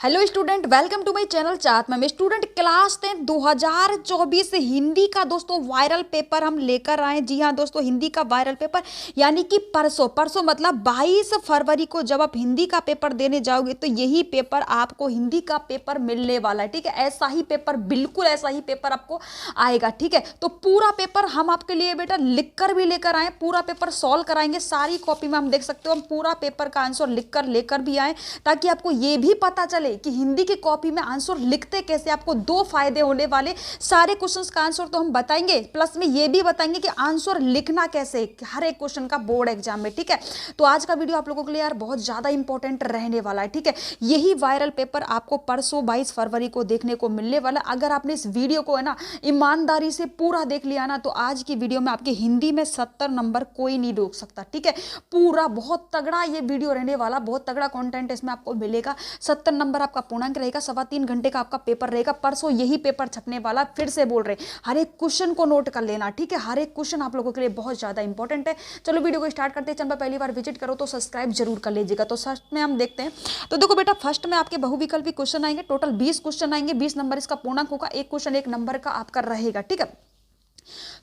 Hello student, welcome to my channel chart में student class 10 2024 Hindi का दोस्तों वायरल पेपर हम लेकर आए। जी हाँ दोस्तों, हिंदी का वायरल पेपर यानी कि परसों मतलब 22 फरवरी को जब आप हिंदी का पेपर देने जाओगे तो यही पेपर आपको हिंदी का पेपर मिलने वाला है। ठीक है, ऐसा ही पेपर, बिल्कुल ऐसा ही पेपर आपको आएगा। ठीक है, तो पूरा पेपर हम आपके लिए बेटा लिख कर भी लेकर आए, पूरा पेपर सॉल्व कराएंगे। सारी कॉपी में हम देख सकते हो हम पूरा पेपर का आंसर लिख कर लेकर भी आए, ताकि आपको ये भी पता चले कि हिंदी की कॉपी में आंसर लिखते कैसे। आपको दो फायदे होने वाले, सारे क्वेश्चंस का आंसर तो हम बताएंगे, प्लस में ये भी बताएंगे कि आंसर लिखना कैसे हर एक क्वेश्चन का बोर्ड एग्जाम में। ठीक है, तो आज का वीडियो आप लोगों के लिए यार बहुत ज्यादा इंपॉर्टेंट रहने वाला है। ठीक है, यही वायरल पेपर आपको परसों 22 फरवरी को देखने को मिलने वाला। अगर आपने इस वीडियो को है ना ईमानदारी से पूरा देख लिया ना, तो आज की वीडियो में आपके हिंदी में 70 नंबर कोई नहीं रोक सकता। ठीक है, पूरा बहुत तगड़ा ये वीडियो रहने वाला, बहुत तगड़ा कंटेंट इसमें आपको मिलेगा। 70 नंबर आपका पूर्णांक रहेगा, 3.25 घंटे का आपका पेपर रहेगा। परसों यही पेपर छपने वाला, फिर से बोल रहे हर एक क्वेश्चन को नोट कर लेना। ठीक है, हर एक क्वेश्चन आप लोगों के लिए बहुत ज्यादा इंपॉर्टेंट है। चलो वीडियो को स्टार्ट करते हैं। चैनल पर पहली बार विजिट करो तो सब्सक्राइब जरूर कर लीजिएगा। तो फर्स्ट में हम देखते हैं। तो देखो बेटा, फर्स्ट में आपके बहुविकल्पी क्वेश्चन आएंगे। टोटल 20 क्वेश्चन आएंगे, 20 नंबर इसका पूर्णांक होगा। एक क्वेश्चन 1 नंबर का आपका रहेगा। ठीक है,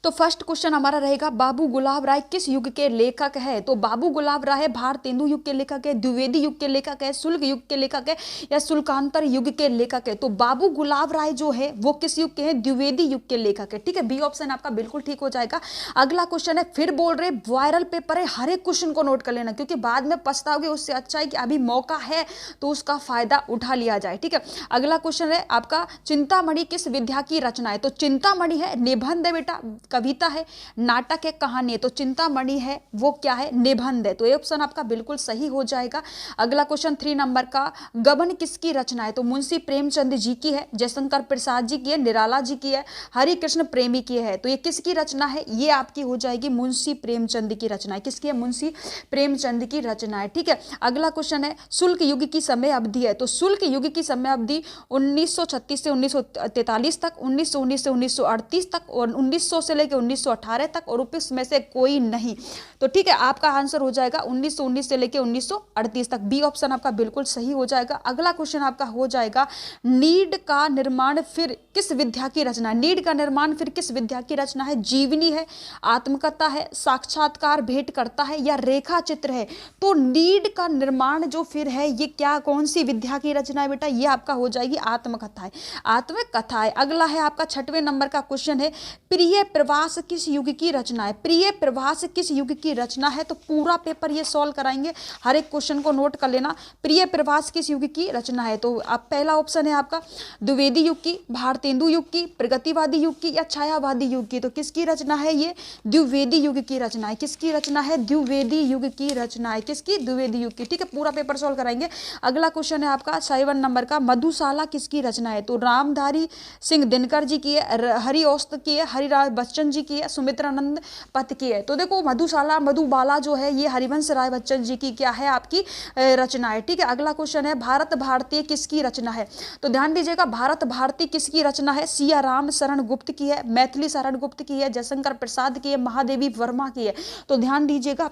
तो फर्स्ट क्वेश्चन हमारा रहेगा, बाबू गुलाब राय किस युग के लेखक है? तो बाबू गुलाब राय भारतेंदु युग के लेखक है, द्विवेदी युग के लेखक है, शुल्क युग के लेखक है, या शुल्कांतर युग के लेखक है? तो बाबू गुलाब राय जो है वो किस युग के हैं? द्विवेदी युग के लेखक है। ठीक है, बी ऑप्शन आपका बिल्कुल ठीक हो जाएगा। अगला क्वेश्चन है, फिर बोल रहे वायरल पेपर है, हर एक क्वेश्चन को नोट कर लेना, क्योंकि बाद में पछताओगे। उससे अच्छा है कि अभी मौका है तो उसका फायदा उठा लिया जाए। ठीक है, अगला क्वेश्चन है आपका, चिंतामणि किस विधा की रचना है? तो चिंतामणि है निबंध है बेटा, कविता है, नाटक है, कहानी है। तो चिंतामणि है वो क्या है? निबंध है। तो ये ऑप्शन आपका बिल्कुल सही हो जाएगा। अगला क्वेश्चन 3 नंबर का, गबन किसकी रचना है? तो मुंशी प्रेमचंद जी की है, जयशंकर प्रसाद जी की है, निराला जी की है, हरिकृष्ण प्रेमी की है। तो ये किसकी रचना है? ये आपकी हो जाएगी मुंशी प्रेमचंद की रचना है। किसकी है? मुंशी प्रेमचंद की रचना है। ठीक है, अगला क्वेश्चन है, शुल्क युग की समय अवधि है। तो शुल्क युग की समय अवधि 1936 से 1943 तक, 1919 से 1938 तक, और 1900 से लेकर 1918 तक, और उपयुक्त में से कोई नहीं। तो ठीक है, आपका आंसर हो जाएगा 1919 से लेकर 1938 तक। बी ऑप्शन आपका बिल्कुल सही हो जाएगा। अगला क्वेश्चन आपका हो जाएगा, नीड का निर्माण फिर किस विद्या की रचना है? नीड का निर्माण फिर किस विद्या की रचना है? जीवनी है, आत्मकथा है, साक्षात्कार भेंट करता है, या रेखा चित्र है? तो नीड का निर्माण जो फिर है ये क्या, कौन सी विद्या की रचना है बेटा? ये आपका हो जाएगी आत्मकथा है, आत्मकथा है। अगला है आपका 6वें नंबर का क्वेश्चन है, प्रिय प्रवास किस युग की रचना है? प्रिय प्रवास किस युग की रचना है? तो पूरा पेपर ये सॉल्व कराएंगे, हर एक क्वेश्चन को नोट कर लेना। प्रिय प्रवास किस युग की रचना है? तो अब पहला ऑप्शन है आपका द्विवेदी युग की, भारतेंदु युग की, प्रगतिवादी युग की, या छायावादी युग की? तो किसकी रचना है? ये द्विवेदी युग की रचना है। किसकी रचना है? द्विवेदी युग की रचना है। किसकी? द्विवेदी युग की। ठीक है, पूरा पेपर सॉल्व कराएंगे। अगला क्वेश्चन है आपका 7 नंबर का, मधुशाला किसकी रचना है? तो रामधारी सिंह दिनकर जी की है, हरि औस्त की है, हरिराज बच्चन जी की है, सुमित्रानंद पत की है। तो देखो मधुशाला, मधुबाला जो है ये हरिवंश राय बच्चन जी की क्या है? आपकी रचना है। ठीक है, अगला क्वेश्चन है, भारत भारती किसकी रचना है? तो ध्यान दीजिएगा, भारत भारती किसकी रचना है? सिया राम शरण गुप्त की है, मैथिली शरण गुप्त की है, जयशंकर प्रसाद की है, महादेवी वर्मा की है। तो ध्यान दीजिएगा,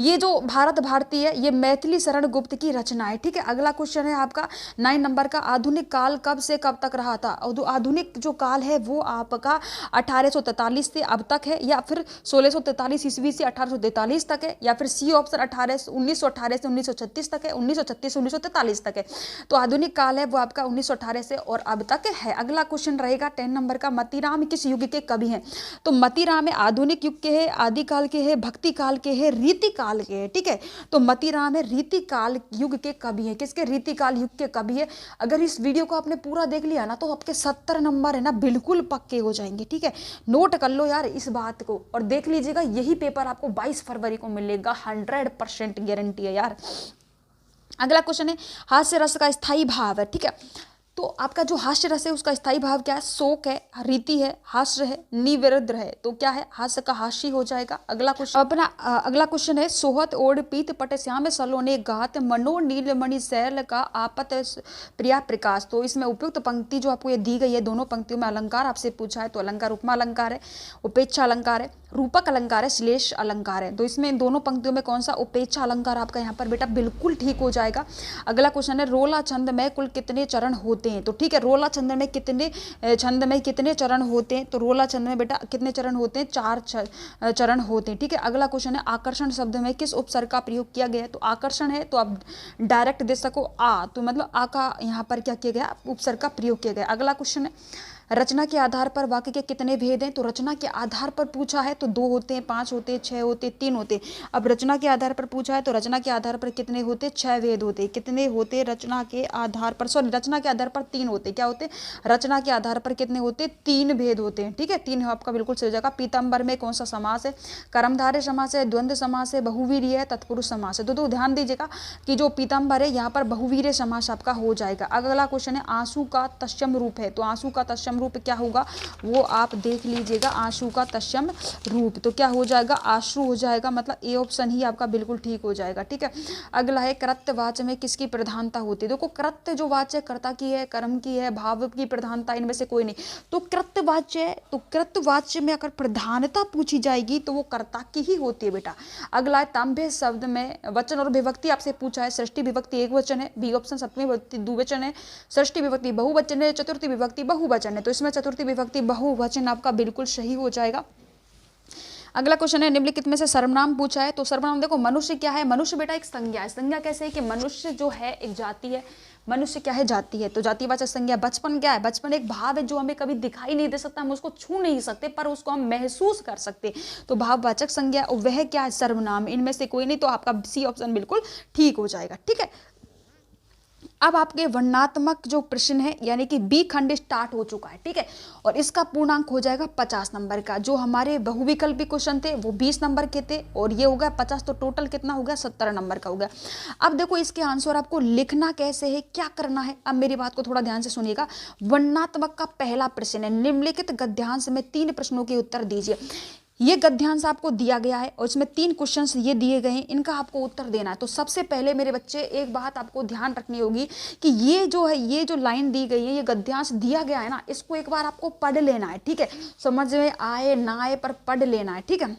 ये जो भारत भारती है ये मैथिली शरण गुप्त की रचना है। ठीक है, अगला क्वेश्चन है आपका 9 नंबर का, आधुनिक काल कब से कब तक रहा था? आधुनिक जो काल है वो आपका 1843 से अब तक है, या फिर 1643 ईस्वी से 1843 तक है, या फिर सी ऑप्शन 1918 से 1936 तक है, 1936 से 1943 तक है। तो आधुनिक काल है वो आपका 1918 से और अब तक है। अगला क्वेश्चन रहेगा 10 नंबर का, मतीराम किस युग के कवि हैं? तो मतीराम है आधुनिक युग के है, आदिकाल के है, भक्ति काल के है, रीति काल के है। ठीक है, तो मतीराम है रीति काल युग के कवि है। किसके? रीति काल युग के कवि है। अगर इस वीडियो को आपने पूरा देख लिया ना तो आपके 70 नंबर है ना बिल्कुल पक्के हो जाएंगे। ठीक है, नोट कर लो यार इस बात को और देख लीजिएगा, यही पेपर आपको 22 फरवरी को मिलेगा, 100% गारंटी है यार। अगला क्वेश्चन है, हास्य रस का स्थायी भाव है। ठीक है, तो आपका जो हास्य रस है उसका स्थायी भाव क्या है? शोक है, रीति है, हास्य है, निवेद्र है। तो क्या है? हास्य का हास्य हो जाएगा। अगला क्वेश्चन अपना अगला क्वेश्चन है, सोहत ओढ़ पीत पट श्याम सलोने गात मनो नीलमणि शैल का आपत प्रिया प्रकाश। तो इसमें उपयुक्त पंक्ति जो आपको ये दी गई है, दोनों पंक्तियों में अलंकार आपसे पूछा है, तो अलंकार उपमा अलंकार है, उपेक्षा अलंकार है, रूपक अलंकार है, श्लेष अलंकार है। तो इसमें इन दोनों पंक्तियों में कौन सा उपेक्षा अलंकार आपका यहाँ पर बेटा बिल्कुल ठीक हो जाएगा। अगला क्वेश्चन है रोला छंद में कुल कितने चरण होते हैं। तो ठीक है, रोला छंद में कितने चरण होते हैं। तो रोला छंद में बेटा कितने चरण होते हैं, 4 चरण होते हैं। ठीक है, अगला क्वेश्चन है आकर्षण शब्द में किस उपसर्ग का प्रयोग किया गया है। तो आकर्षण है तो आप डायरेक्ट दे सको आ, तो मतलब आ का यहाँ पर क्या किया गया, उपसर्ग का प्रयोग किया गया। अगला क्वेश्चन है रचना के आधार पर वाक्य के कितने भेद हैं। तो रचना के आधार पर पूछा है तो 2 होते हैं, 5 होते हैं, 6 होते हैं, 3 होते हैं। अब रचना के आधार पर पूछा है तो रचना के आधार पर कितने होते हैं, 6 भेद होते हैं। कितने होते हैं रचना के आधार पर, सॉरी रचना के आधार पर 3 होते हैं। क्या होते हैं, रचना के आधार पर कितने होते हैं, 3 भेद होते हैं। ठीक है, 3 आपका बिल्कुल सही हो जाएगा। पीताम्बर में कौन सा समास है, कर्मधारय समास है, द्वंद्व समास है, बहुवीर्य है, तत्पुरुष समास है। तो ध्यान दीजिएगा कि जो पीताम्बर है यहाँ पर बहुवीर्य समास आपका हो जाएगा। अगला क्वेश्चन है आंसू का तत्सम रूप है। तो आंसू का तत्सम रूप क्या होगा वो आप देख लीजिएगा। आंसू का तत्सम रूप तो क्या हो जाएगा, आश्रु हो जाएगा। मतलब ए ऑप्शन ही आपका बिल्कुल ठीक हो जाएगा। ठीक है, अगला है कृत्य वाच्य में किसकी प्रधानता होती है। देखो कृत्य जो वाच्य कर्ता की है, कर्म की है, भाव की प्रधानता इनमें से कोई नहीं। तो कृत्य वाच्य है, तो कृत्य वाच्य में अगर प्रधानता पूछी जाएगी तो वो कर्ता की ही होती है बेटा। अगला है तांभ्य शब्द में वचन और विभक्ति आपसे पूछा है। षष्ठी विभक्ति एक वचन है, बी ऑप्शन सप्तमी विभक्ति द्विवचन है, षष्ठी विभक्ति बहुवचन है, चतुर्थी विभक्ति बहुवचन है। तो इसमें चतुर्थी विभक्ति बहुवचन आपका बिल्कुल सही हो जाएगा। अगला क्वेश्चन है निम्नलिखित में से सर्वनाम पूछा है। तो सर्वनाम देखो मनुष्य क्या है, मनुष्य बेटा एक संज्ञा है। संज्ञा कैसे है कि मनुष्य जो है एक जाति है, मनुष्य क्या है, जाति है। तो जातिवाचक संज्ञा। बचपन क्या है, बचपन एक भाव है जो हमें कभी दिखाई नहीं दे सकता, हम उसको छू नहीं सकते पर उसको हम महसूस कर सकते। तो भाववाचक संज्ञा और वह क्या है, सर्वनाम। इनमें से कोई नहीं, तो आपका सी ऑप्शन बिल्कुल ठीक हो जाएगा। ठीक है, अब आपके वर्णनात्मक जो प्रश्न है यानी कि बी खंड स्टार्ट हो चुका है। ठीक है, और इसका पूर्णांक हो जाएगा 50 नंबर का। जो हमारे बहुविकल्पी क्वेश्चन थे वो 20 नंबर के थे और ये हो गया 50, तो टोटल कितना हो गया, 70 नंबर का हो गया। अब देखो इसके आंसर आपको लिखना कैसे है, क्या करना है। अब मेरी बात को थोड़ा ध्यान से सुनिएगा। वर्णनात्मक का पहला प्रश्न है निम्नलिखित गद्यांश में 3 प्रश्नों के उत्तर दीजिए। ये गद्यांश आपको दिया गया है और इसमें 3 क्वेश्चंस ये दिए गए हैं, इनका आपको उत्तर देना है। तो सबसे पहले मेरे बच्चे एक बात आपको ध्यान रखनी होगी कि ये जो है, ये जो लाइन दी गई है, ये गद्यांश दिया गया है ना, इसको एक बार आपको पढ़ लेना है। ठीक है, समझ में आए ना आए पर पढ़ लेना है। ठीक है,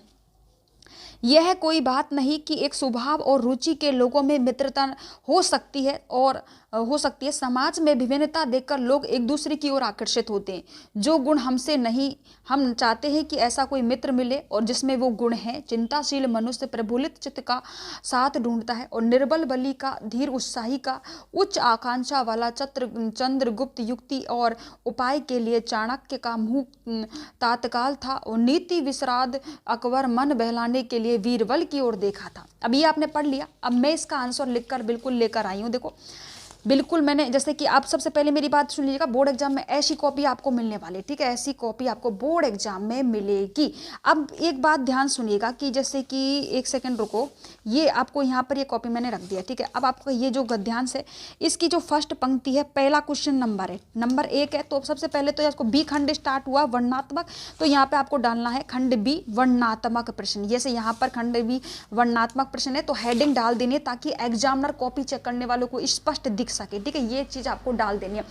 यह कोई बात नहीं कि एक स्वभाव और रुचि के लोगों में मित्रता हो सकती है और समाज में विभिन्नता देखकर लोग एक दूसरे की ओर आकर्षित होते हैं। जो गुण हमसे नहीं, हम चाहते हैं कि ऐसा कोई मित्र मिले और जिसमें वो गुण है। चिंताशील मनुष्य प्रफुल्लित चित्त का साथ ढूंढता है और निर्बल बली का, धीर उत्साही का, उच्च आकांक्षा वाला चंद्रगुप्त युक्ति और उपाय के लिए चाणक्य का मुंह तात्काल था और नीति विश्राद अकबर मन बहलाने के लिए वीरबल की ओर देखा था। अब ये आपने पढ़ लिया। अब मैं इसका आंसर लिखकर बिल्कुल लेकर आई हूँ। देखो बिल्कुल मैंने, जैसे कि आप सबसे पहले मेरी बात सुन लीजिएगा, बोर्ड एग्जाम में ऐसी कॉपी आपको मिलने वाली। ठीक है, ऐसी कॉपी आपको बोर्ड एग्जाम में मिलेगी। अब एक बात ध्यान सुनिएगा कि जैसे कि एक सेकंड रुको, ये आपको यहाँ पर ये कॉपी मैंने रख दिया। ठीक है, अब आपका ये जो गद्यांश है इसकी जो फर्स्ट पंक्ति है, पहला क्वेश्चन नंबर है, नंबर 1 है। तो सबसे पहले तो इसको बी खंड स्टार्ट हुआ वर्णनात्मक, तो यहाँ पे आपको डालना है खंड बी वर्णनात्मक प्रश्न। जैसे यहाँ पर खंड बी वर्णनात्मक प्रश्न है तो हेडिंग डाल देनी है ताकि एग्जामिनर कॉपी चेक करने वालों को स्पष्ट दिख सके। ठीक है, ये चीज आपको डाल देनी है।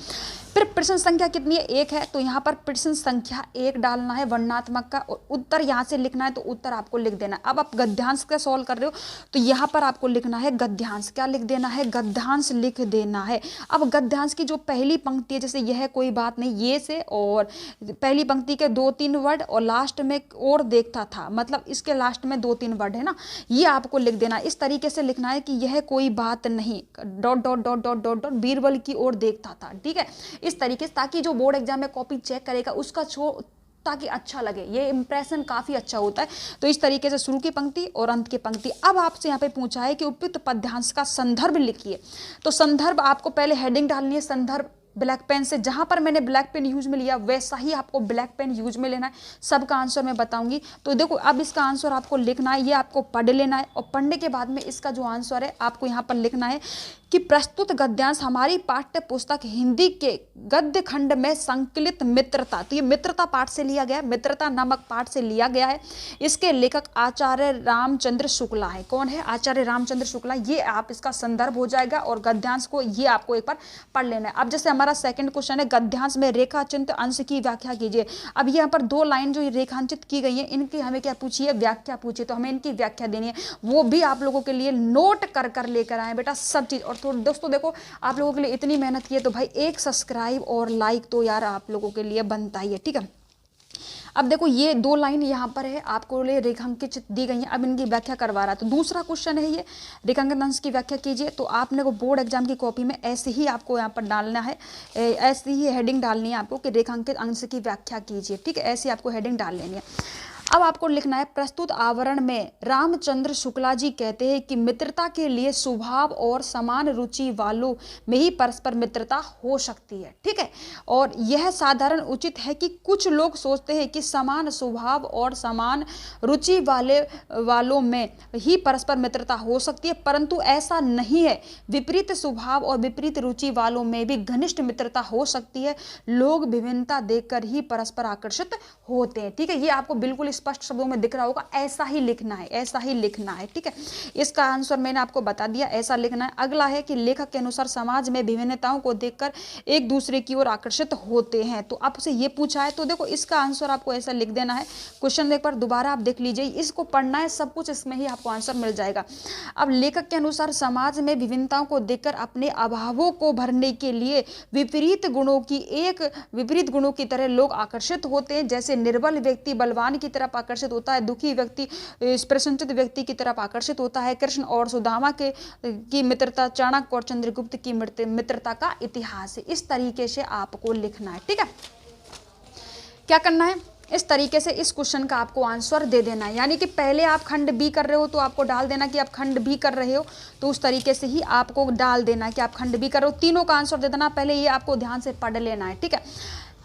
फिर प्रश्न संख्या कितनी है, 1 है, तो यहाँ पर प्रश्न संख्या 1 डालना है वर्णनात्मक का और उत्तर यहाँ से लिखना है, तो उत्तर आपको लिख देना है। अब आप गद्यांश का सॉल्व कर रहे हो तो यहाँ पर आपको लिखना है गद्यांश। क्या लिख देना है, गद्यांश लिख देना है। अब गद्यांश की जो पहली पंक्ति है, जैसे यह कोई बात नहीं, ये से और पहली पंक्ति के 2-3 वर्ड और लास्ट में और देखता था, मतलब इसके लास्ट में 2-3 वर्ड है ना, ये आपको लिख देना है। इस तरीके से लिखना है कि यह कोई बात नहीं dot dot dot dot dot dot Birbal की ओर देखता था। ठीक है, इस तरीके से, ताकि जो बोर्ड एग्जाम में कॉपी चेक करेगा उसका ताकि अच्छा लगे, ये इंप्रेशन काफी अच्छा होता है। तो इस तरीके से शुरू की पंक्ति और अंत की पंक्ति। अब आपसे यहाँ पे पूछा है कि उपयुक्त पद्यांश का संदर्भ लिखिए। तो संदर्भ आपको पहले हेडिंग डालनी है, संदर्भ ब्लैक पेन से, जहां पर मैंने ब्लैक पेन यूज में लिया वैसा ही आपको ब्लैक पेन यूज में लेना है। सबका आंसर मैं बताऊंगी। तो देखो अब इसका आंसर आपको लिखना है, ये आपको पढ़ लेना है और पढ़ने के बाद में इसका जो आंसर है आपको यहाँ पर लिखना है कि प्रस्तुत गद्यांश हमारी पाठ्य पुस्तक हिंदी के गद्य खंड में संकलित मित्रता, तो ये मित्रता पाठ से लिया गया है, मित्रता नामक पाठ से लिया गया है। इसके लेखक आचार्य रामचंद्र शुक्ला है। कौन है, आचार्य रामचंद्र शुक्ला। ये आप इसका संदर्भ हो जाएगा और गद्यांश को ये आपको एक बार पढ़ लेना है। अब जैसे हमारा सेकंड क्वेश्चन है, गद्यांश में रेखाचित्र अंश की व्याख्या कीजिए। अब यहाँ पर 2 लाइन जो रेखांकित की गई है, इनकी हमें क्या पूछी है, व्याख्या पूछी, तो हमें इनकी व्याख्या देनी है। वो भी आप लोगों के लिए नोट कर कर लेकर आए बेटा सब चीज़। और तो दोस्तों देखो, आप लोगों के लिए इतनी मेहनत की है तो भाई एक सब्सक्राइब और लाइक तो यार आप लोगों के लिए बनता ही है, ठीक है। अब देखो ये 2 लाइन यहाँ पर है, आपको लिए रेखांकित दी गई है, अब इनकी व्याख्या करवा रहा है। तो दूसरा क्वेश्चन है ये, रेखांकित अंश की व्याख्या कीजिए। तो आपने को बोर्ड एग्जाम की कॉपी में ऐसे ही आपको यहाँ पर डालना है, ऐसी ही हेडिंग डालनी है आपको कि रेखांकित अंश की व्याख्या कीजिए, ठीक है, ऐसी आपको हेडिंग डाल लेनी है। अब आपको लिखना है, प्रस्तुत आवरण में रामचंद्र शुक्ला जी कहते हैं कि मित्रता के लिए स्वभाव और समान रुचि वालों में ही परस्पर मित्रता हो सकती है, ठीक है। और यह साधारण उचित है कि कुछ लोग सोचते हैं कि समान स्वभाव और समान रुचि वालों में ही परस्पर मित्रता हो सकती है, परंतु ऐसा नहीं है। विपरीत स्वभाव और विपरीत रुचि वालों में भी घनिष्ठ मित्रता हो सकती है। लोग विभिन्नता देखकर ही परस्पर आकर्षित होते हैं, ठीक है। ये आपको बिल्कुल स्पष्ट शब्दों में दिख रहा होगा, ऐसा ही लिखना है, ऐसा ही लिखना है, ठीक है। इसका आंसर मैंने आपको बता दिया, ऐसा लिखना है। अगला है कि लेखक के अनुसार समाज में विभिन्नताओं को देखकर एक दूसरे की ओर आकर्षित होते हैं। तो आपसे ये पूछा है, तो देखो इसका आंसर आपको ऐसा लिख देना है। क्वेश्चन एक बार दोबारा आप देख लीजिए, इसको पढ़ना है, सब कुछ इसमें ही आपको आंसर मिल जाएगा। अब लेखक के अनुसार समाज में विभिन्नताओं को देखकर अपने अभावों को भरने के लिए विपरीत गुणों की तरह लोग आकर्षित होते हैं। जैसे निर्बल व्यक्ति बलवान की तरफ आकर्षित होता है, दुखी व्यक्ति प्रसन्नचित्त व्यक्ति की तरफ आकर्षित होता है। कृष्ण और सुदामा की मित्रता, चाणक्य और चंद्रगुप्त की मित्रता का इतिहास है। इस तरीके से आपको लिखना है, ठीक है। क्या करना है, इस तरीके से इस क्वेश्चन का आपको आंसर दे देना है। यानी कि पहले आप खंड बी कर रहे हो तो आपको डाल देना कि आप खंड बी कर रहे हो, तो उस तरीके से ही आपको डाल देना कि आप खंड बी कर रहे हो। तीनों का आंसर दे देना, पहले ये आपको ध्यान से पढ़ लेना है, ठीक है।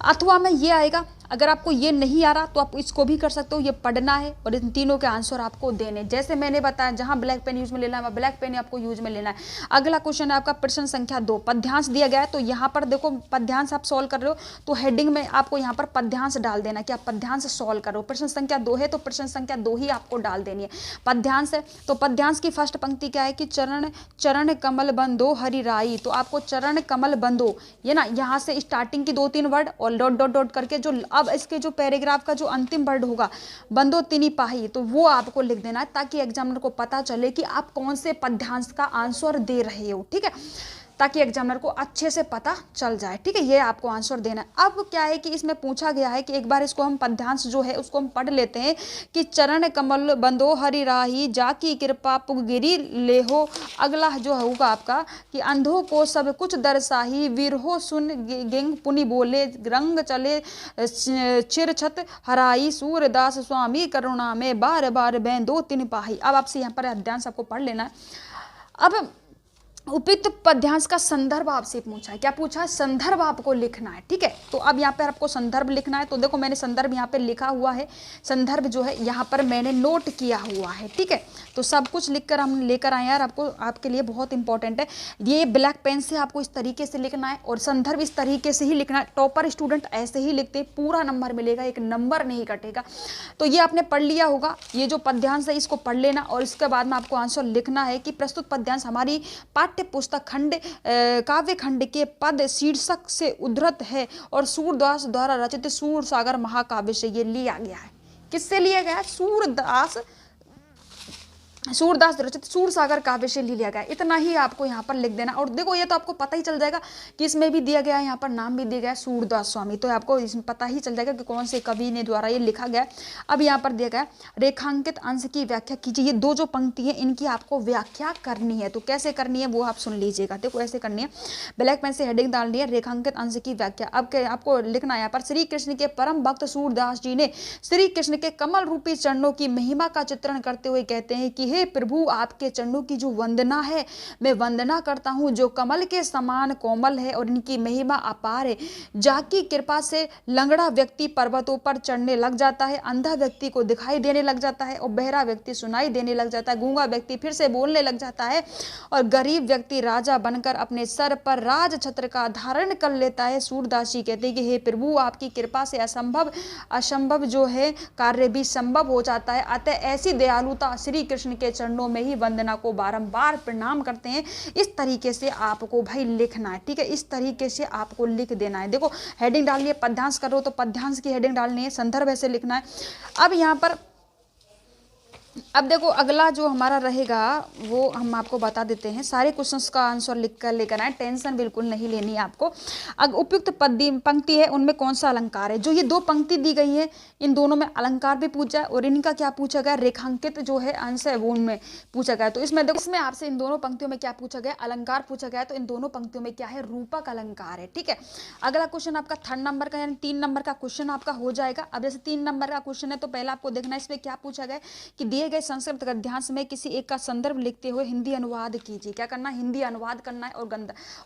अथवा में ये आएगा, अगर आपको ये नहीं आ रहा तो आप इसको भी कर सकते हो, ये पढ़ना है और इन तीनों के आंसर आपको देने। जैसे मैंने बताया, जहां ब्लैक पेन यूज में लेना है, ब्लैक पेन आपको यूज में लेना है। अगला क्वेश्चन है आपका प्रश्न संख्या 2, पद्यांश दिया गया है। तो यहाँ पर देखो पद्यांश आप सॉल्व कर रहे हो, तो हेडिंग में आपको यहाँ पर पद्यांश डाल देना कि आप पद्यांश सॉल्व करो। प्रश्न संख्या 2 है तो प्रश्न संख्या 2 ही आपको डाल देनी है। पद्यांश है तो पद्यांश की फर्स्ट पंक्ति क्या है कि चरण चरण कमल बंदो हरिराई। तो आपको चरण कमल बंदो, ये ना, यहाँ से स्टार्टिंग की 2-3 वर्ड और डॉट डॉट डॉट करके जो अब इसके जो पैराग्राफ का जो अंतिम वर्ड होगा बंदो तिनी पाही, तो वो आपको लिख देना है, ताकि एग्जामिनर को पता चले कि आप कौन से पद्यांश का आंसर दे रहे हो, ठीक है, ताकि एग्जामिनर को अच्छे से पता चल जाए, ठीक है। ये आपको आंसर देना है। अब क्या है कि इसमें पूछा गया है कि एक बार इसको हम पद्यांश जो है उसको हम पढ़ लेते हैं कि चरण कमल बंदो हरि राही, जाकी कृपा पुगगिरी लेहो। अगला जो होगा आपका कि अंधों को सब कुछ दर्शाही, वीरहो सुन गेंग पुनि बोले, रंग चले चिरछत हराई, सूरदास स्वामी करुणा में बार बार बेंदो तिन पाही। अब आपसे यहाँ पर पद्यांश आपको पढ़ लेना है। अब उपयुक्त पद्यांश का संदर्भ आपसे पूछा है, क्या पूछा है, संदर्भ आपको लिखना है, ठीक है। तो अब यहाँ पे आपको संदर्भ लिखना है। तो देखो मैंने संदर्भ यहाँ पे लिखा हुआ है, संदर्भ जो है यहाँ पर मैंने नोट किया हुआ है, ठीक है। तो सब कुछ लिखकर हम लेकर आए यार, आपको आपके लिए बहुत इंपॉर्टेंट है। ये ब्लैक पेन से आपको इस तरीके से लिखना है और संदर्भ इस तरीके से ही लिखना है। टॉपर स्टूडेंट ऐसे ही लिखते, पूरा नंबर मिलेगा, एक नंबर नहीं कटेगा। तो ये आपने पढ़ लिया होगा, ये जो पद्यांश है इसको पढ़ लेना और इसके बाद में आपको आंसर लिखना है कि प्रस्तुत पद्यांश हमारी पाठ्य पुस्तक खंड काव्य खंड के पद शीर्षक से उद्धृत है और सूरदास द्वारा रचित सूरसागर महाकाव्य से ये लिया गया है। किससे लिया गया है, सूरदास रचित सूरसागर काव्य से लिया गया। इतना ही आपको यहाँ पर लिख देना। और देखो ये तो आपको पता ही चल जाएगा कि इसमें भी दिया गया है, यहाँ पर नाम भी दिया गया है सूरदास स्वामी, तो आपको इसमें पता ही चल जाएगा कि कौन से कवि ने द्वारा ये लिखा गया है। अब यहाँ पर दिया गया है रेखांकित अंश की व्याख्या कीजिए। ये 2 जो पंक्ति है इनकी आपको व्याख्या करनी है। तो कैसे करनी है वो आप सुन लीजिएगा। देखो ऐसे करनी है, ब्लैक पेन से हेडिंग डालनी है रेखांकित अंश की व्याख्या। अब आपको लिखना है यहाँ पर, श्री कृष्ण के परम भक्त सूरदास जी ने श्री कृष्ण के कमल रूपी चरणों की महिमा का चित्रण करते हुए कहते हैं कि हे प्रभु, आपके चरणों की जो वंदना है मैं वंदना करता हूं, जो कमल के समान कोमल है और इनकी महिमा अपार है। जाकी कृपा से लंगड़ा व्यक्ति पर्वतों पर चढ़ने लग जाता है, अंधा व्यक्ति को दिखाई देने लग जाता है और बहरा व्यक्ति सुनाई देने लग जाता है, गूंगा व्यक्ति फिर से बोलने लग जाता है और गरीब व्यक्ति राजा बनकर अपने सर पर राज छत्र का धारण कर लेता है। सूरदास जी कहते हैं कि हे प्रभु, आपकी कृपा से असंभव जो है कार्य भी संभव हो जाता है। अतः ऐसी दयालुता श्री कृष्ण उनके चरणों में ही वंदना को बारंबार प्रणाम करते हैं। इस तरीके से आपको भाई लिखना है, ठीक है, इस तरीके से आपको लिख देना है। देखो हेडिंग डालिए, पद्यांश कर रहे हो तो पद्यांश की हेडिंग डालनी है, संदर्भ ऐसे लिखना है। अब यहाँ पर अब देखो अगला जो हमारा रहेगा वो हम आपको बता देते हैं। सारे क्वेश्चंस का आंसर लिख कर लेकर आए, टेंशन बिल्कुल नहीं लेनी है आपको। उपयुक्त पंक्ति है उनमें कौन सा अलंकार है। जो ये दो पंक्ति दी गई है इन दोनों में अलंकार भी पूछा है और इनका क्या पूछा गया, रेखांकित जो है अंश है वो उनमें पूछा गया। तो इसमें देखो इसमें आपसे इन दोनों पंक्तियों में क्या पूछा गया, अलंकार पूछा गया। तो इन दोनों पंक्तियों में क्या है, रूपक अलंकार है, ठीक है। अगला क्वेश्चन आपका 3 नंबर का यानी 3 नंबर का क्वेश्चन आपका हो जाएगा। अब जैसे 3 नंबर का क्वेश्चन है तो पहले आपको देखना है इसमें क्या पूछा गया कि दिए गए संस्कृत गद्यांश में किसी एक का संदर्भ लिखते हुए हिंदी अनुवाद कीजिए। क्या करना है, हिंदी अनुवाद करना है